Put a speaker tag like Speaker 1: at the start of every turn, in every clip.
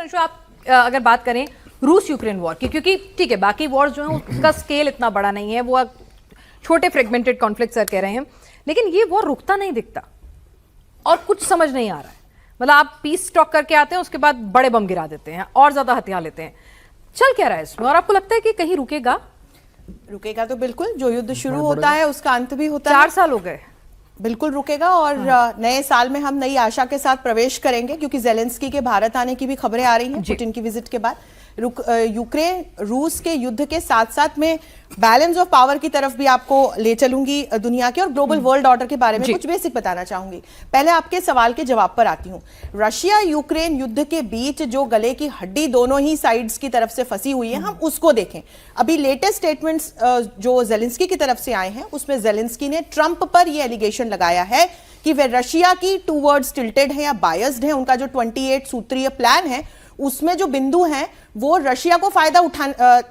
Speaker 1: जो आप अगर बात करें रूस यूक्रेन वॉर की, क्योंकि ठीक है बाकी वॉर जो है उसका स्केल इतना बड़ा नहीं है, वो छोटे फ्रेगमेंटेड कॉन्फ्लिक्ट सर कह रहे हैं, लेकिन ये वॉर रुकता नहीं दिखता और कुछ समझ नहीं आ रहा है। मतलब आप पीस स्टॉक करके आते हैं, उसके बाद बड़े बम गिरा देते हैं और ज्यादा हथियार लेते हैं। चल क्या रहा है इसमें, और आपको लगता है कि कहीं रुकेगा?
Speaker 2: रुकेगा तो बिल्कुल, जो युद्ध शुरू होता है उसका अंत भी होता है।
Speaker 1: 4 साल हो गए,
Speaker 2: बिल्कुल रुकेगा। और नए साल में हम नई आशा के साथ प्रवेश करेंगे, क्योंकि जेलेंस्की के भारत आने की भी खबरें आ रही हैं पुतिन की विजिट के बाद। यूक्रेन रूस के युद्ध के साथ साथ में बैलेंस ऑफ पावर की तरफ भी आपको ले चलूंगी दुनिया के, और ग्लोबल वर्ल्ड ऑर्डर के बारे में कुछ बेसिक बताना चाहूंगी। पहले आपके सवाल के जवाब पर आती हूं। रशिया यूक्रेन युद्ध के बीच जो गले की हड्डी दोनों ही साइड्स की तरफ से फंसी हुई है, हम उसको देखें। अभी लेटेस्ट स्टेटमेंट्स जो जेलेंस्की की तरफ से आए हैं, उसमें जेलेंस्की ने ट्रंप पर यह एलिगेशन लगाया है कि वे रशिया की टूवर्ड्स टिल्टेड है या बायस्ड है। उनका जो 28 सूत्रीय प्लान है उसमें जो बिंदु हैं वो रशिया को फायदा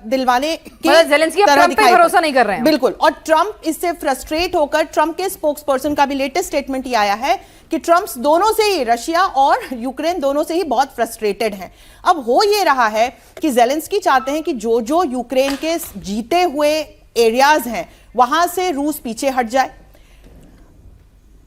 Speaker 2: दिलवाने के
Speaker 1: जेलेंस्की ट्रंप पे भरोसा नहीं कर रहे हैं।
Speaker 2: बिल्कुल, और ट्रंप इससे फ्रस्ट्रेट होकर, ट्रंप के स्पोक्स पर्सन का भी लेटेस्ट स्टेटमेंट ये आया है कि ट्रंप दोनों से ही, रशिया और यूक्रेन दोनों से ही बहुत फ्रस्ट्रेटेड हैं। अब हो ये रहा है कि जेलेंस्की चाहते हैं कि जो जो यूक्रेन के जीते हुए एरियाज हैं वहां से रूस पीछे हट जाए।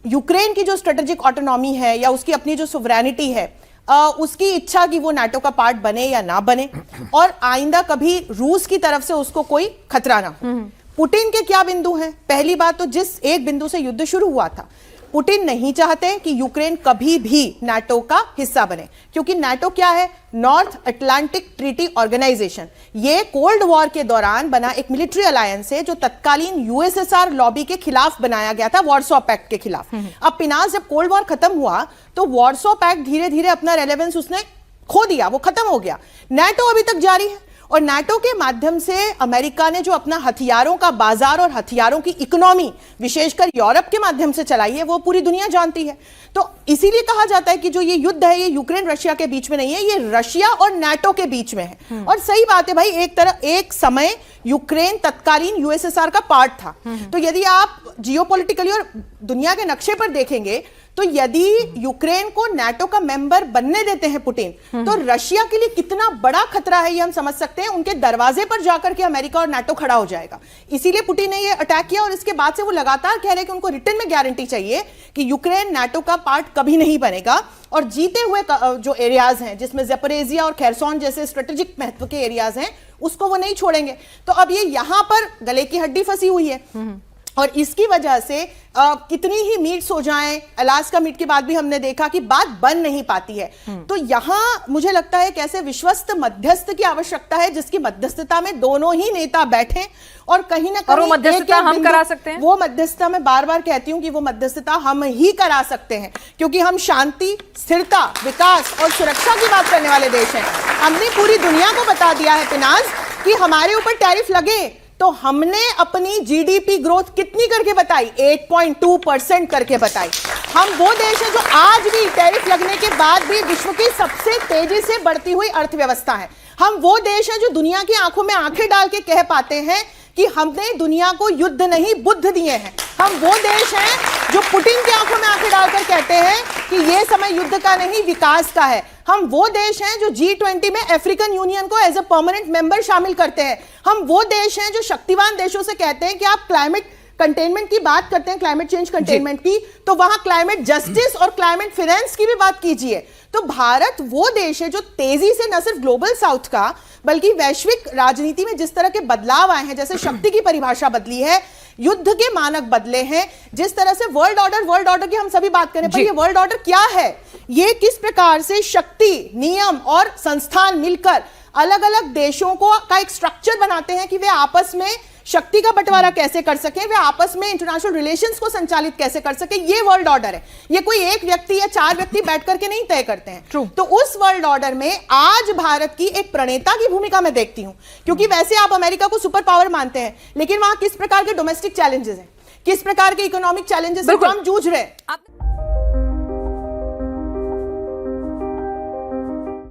Speaker 2: यूक्रेन की जो स्ट्रेटेजिक ऑटोनॉमी है या उसकी अपनी जो सोवरेनिटी है, उसकी इच्छा कि वो नाटो का पार्ट बने या ना बने, और आइंदा कभी रूस की तरफ से उसको कोई खतरा ना हो। पुतिन के क्या बिंदु हैं? पहली बात तो जिस एक बिंदु से युद्ध शुरू हुआ था, पुतिन नहीं चाहते कि यूक्रेन कभी भी नाटो का हिस्सा बने, क्योंकि नाटो क्या है? North Atlantic Treaty Organization. ये कोल्ड वॉर के दौरान बना एक मिलिट्री अलायंस है जो तत्कालीन यूएसएसआर लॉबी के खिलाफ बनाया गया था, वॉर्सो पैक्ट के खिलाफ। अब पिनास जब कोल्ड वॉर खत्म हुआ तो वॉर्सो पैक्ट धीरे धीरे अपना रेलेवेंस उसने खो दिया, वो खत्म हो गया। नाटो अभी तक जारी है, और नाटो के माध्यम से अमेरिका ने जो अपना हथियारों का बाजार और हथियारों की इकोनॉमी विशेषकर यूरोप के माध्यम से चलाई है, वो पूरी दुनिया जानती है। तो इसीलिए कहा जाता है कि जो ये युद्ध है ये यूक्रेन रशिया के बीच में नहीं है, ये रशिया और नाटो के बीच में है। और सही बात है भाई, एक समय यूक्रेन तत्कालीन यूएसएसआर का पार्ट था। तो यदि आप जियोपॉलिटिकली और दुनिया के नक्शे पर देखेंगे तो यदि यूक्रेन को नाटो का मेंबर बनने देते हैं पुतिन, तो रशिया के लिए कितना बड़ा खतरा है ये हम समझ सकते हैं। उनके दरवाजे पर जाकर के अमेरिका और नाटो खड़ा हो जाएगा। इसीलिए पुतिन ने ये अटैक किया, और इसके बाद से वो लगातार कह रहे हैं कि उनको रिटर्न में गारंटी चाहिए कि यूक्रेन नाटो का पार्ट कभी नहीं बनेगा, और जीते हुए जो एरियाज हैं जिसमें ज़ेपोरिजिया और खेरसोन जैसे स्ट्रेटेजिक महत्व के एरियाज हैं उसको वो नहीं छोड़ेंगे। तो अब ये यहां पर गले की हड्डी फंसी हुई है, और इसकी वजह से कितनी ही मीट्स हो जाएं, अलास्का मीट के बाद भी हमने देखा कि बात बन नहीं पाती है। तो यहां मुझे लगता है कि ऐसे विश्वस्त मध्यस्थ की आवश्यकता है, जिसकी मध्यस्थता में दोनों ही नेता बैठें, और कहीं ना कहीं
Speaker 1: वो मध्यस्थता हम करा सकते हैं।
Speaker 2: वो मध्यस्थता मैं बार बार कहती हूं कि वो मध्यस्थता हम ही करा सकते हैं, क्योंकि हम शांति, स्थिरता, विकास और सुरक्षा की बात करने वाले देश हैं। हमने पूरी दुनिया को बता दिया है पिनाज कि हमारे ऊपर टैरिफ लगे, तो हमने अपनी जीडीपी ग्रोथ कितनी करके बताई? 8.2% करके बताई। हम वो देश हैं जो आज भी टैरिफ लगने के बाद भी विश्व की सबसे तेजी से बढ़ती हुई अर्थव्यवस्था है। हम वो देश हैं जो दुनिया की आंखों में आंखें डाल के कह पाते हैं कि हमने दुनिया को युद्ध नहीं बुद्ध दिए हैं। हम वो देश हैं जो पुतिन की आंखों में आंखें डालकर कहते हैं कि ये समय युद्ध का नहीं विकास का है। हम वो देश हैं जो G20 में अफ्रीकन यूनियन को एज अ परमानेंट मेंबर शामिल करते हैं। हम वो देश हैं जो शक्तिवान देशों से कहते हैं कि आप क्लाइमेट कंटेनमेंट की बात करते हैं, क्लाइमेट चेंज कंटेनमेंट की, तो वहां क्लाइमेट जस्टिस और क्लाइमेट फाइनेंस की भी बात कीजिए। तो भारत वो देश है जो तेजी से न सिर्फ ग्लोबल साउथ का बल्कि वैश्विक राजनीति में जिस तरह के बदलाव आए हैं, जैसे शक्ति की परिभाषा बदली है, युद्ध के मानक बदले हैं, जिस तरह से वर्ल्ड ऑर्डर की हम सभी बात करें, पर ये वर्ल्ड ऑर्डर क्या है? ये किस प्रकार से शक्ति, नियम और संस्थान मिलकर अलग अलग देशों को का एक स्ट्रक्चर बनाते हैं कि वे आपस में शक्ति का बंटवारा कैसे कर सके, वे आपस में इंटरनेशनल रिलेशंस को संचालित कैसे कर सके। ये वर्ल्ड ऑर्डर है। ये कोई एक व्यक्ति या 4 व्यक्ति बैठ करके नहीं तय करते हैं। तो उस वर्ल्ड ऑर्डर में आज भारत की एक प्रणेता की भूमिका मैं देखती हूं, क्योंकि वैसे आप अमेरिका को सुपर पावर मानते हैं, लेकिन वहां किस प्रकार के डोमेस्टिक चैलेंजेस हैं, किस प्रकार के इकोनॉमिक चैलेंजेस से हम जूझ रहे हैं।